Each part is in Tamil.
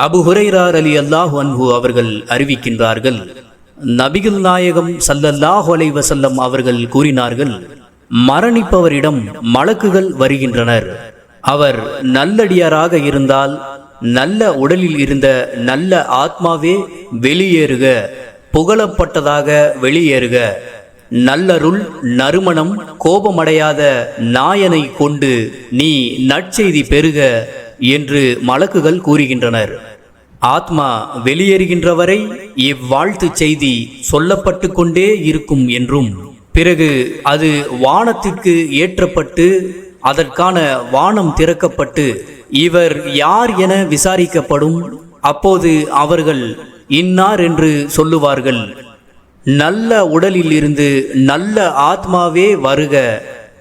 அபு ஹுரைரா ரலியல்லாஹு அன்ஹு அவர்கள் அறிவிக்கின்றார்கள், நபிகள் நாயகம் ஸல்லல்லாஹு அலைஹி வஸல்லம் அவர்கள் கூறினார்கள், மரணிப்பவரிடம் மலக்குகள் வருகின்றனர். அவர் நல்லடியாராக இருந்தால் நல்ல உடலில் இருந்த நல்ல ஆத்மாவே வெளியேறுக, புகழப்பட்டதாக வெளியேறுக, நல்லருள் நறுமணம் கோபமடையாத நாயனை கொண்டு நீ நற்செய்தி பெறுக என்று மலக்குகள் கூறுகின்றனர். ஆத்மா வெளியேறுகின்றவரை இவ்வாழ்த்து செய்தி சொல்லப்பட்டு கொண்டே இருக்கும் என்றும், பிறகு அது வானத்திற்கு ஏற்றப்பட்டு அதற்கான வானம் திறக்கப்பட்டு இவர் யார் என விசாரிக்கப்படும். அப்போது அவர்கள் இன்னார் என்று சொல்லுவார்கள். நல்ல உடலில் இருந்து நல்ல ஆத்மாவே வருக,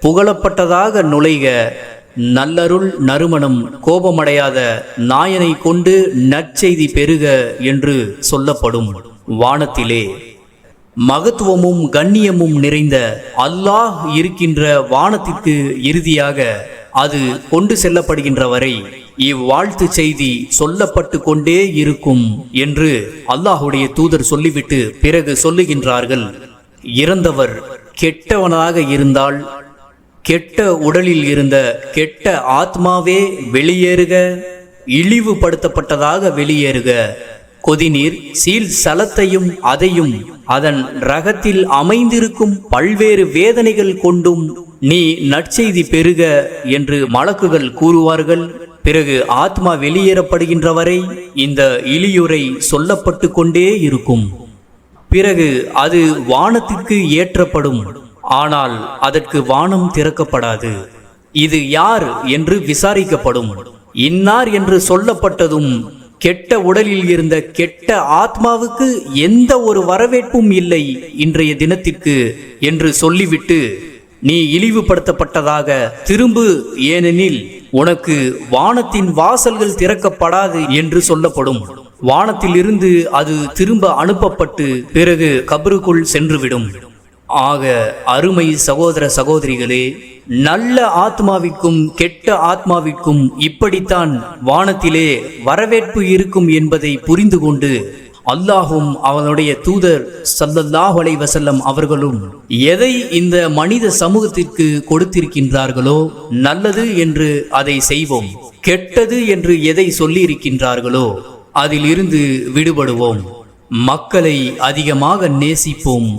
புகழப்பட்டதாக நுழைக, நல்லருள் நறுமணம் கோபமடையாத நாயனை கொண்டு நற்செய்தி பெறுக என்று சொல்லப்படும். வானத்திலே மகத்துவமும் கண்ணியமும் நிறைந்த அல்லாஹ் இருக்கின்ற வானத்திற்கு இறுதியாக அது கொண்டு செல்லப்படுகின்ற வரை இவ்வாழ்த்து செய்தி சொல்லப்பட்டு கொண்டே இருக்கும் என்று அல்லாஹுடைய தூதர் சொல்லிவிட்டு பிறகு சொல்லுகின்றார்கள், இறந்தவர் கெட்டவனாக இருந்தால் கெட்ட உடலில் இருந்த கெட்ட ஆத்மாவே வெளியேறுக, இழிவுபடுத்தப்பட்டதாக வெளியேறுக, கொதிநீர் சீல் சலத்தையும் அதையும் அதன் ரகத்தில் அமைந்திருக்கும் பல்வேறு வேதனைகள் கொண்டும் நீ நற்செய்தி பெறுக என்று மலக்குகள் கூறுவார்கள். பிறகு ஆத்மா வெளியேறப்படுகின்ற வரை இந்த இழியுரை சொல்லப்பட்டு கொண்டே இருக்கும். பிறகு அது வானத்திற்கு ஏற்றப்படும். ஆனால் அதற்கு வானம் திறக்கப்படாது. இது யார் என்று விசாரிக்கப்படும். இன்னார் என்று சொல்லப்பட்டதும் கெட்ட உடலில் இருந்த கெட்ட ஆத்மாவுக்கு எந்த ஒரு வரவேற்பும் இல்லை இன்றைய தினத்திற்கு என்று சொல்லிவிட்டு நீ இழிவுபடுத்தப்பட்டதாக திரும்பு, ஏனெனில் உனக்கு வானத்தின் வாசல்கள் திறக்கப்படாது என்று சொல்லப்படும். வானத்திலிருந்து அது திரும்ப அனுப்பப்பட்டு பிறகு கபருக்குள் சென்றுவிடும். ஆக அருமை சகோதர சகோதரிகளே, நல்ல ஆத்மாவிற்கும் கெட்ட ஆத்மாவிற்கும் இப்படித்தான் வானத்திலே வரவேற்பு இருக்கும் என்பதை புரிந்து கொண்டு அல்லாஹும் அவனுடைய தூதர் ஸல்லல்லாஹு அலைஹி வஸல்லம் அவர்களும் எதை இந்த மனித சமூகத்திற்கு கொடுத்திருக்கின்றார்களோ நல்லது என்று அதை செய்வோம், கெட்டது என்று எதை சொல்லி இருக்கின்றார்களோ அதிலிருந்து விடுபடுவோம். மக்களை அதிகமாக நேசிப்போம்.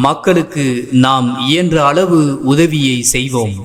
மக்களுக்கு நாம் இயன்ற அளவு உதவியை செய்வோம்.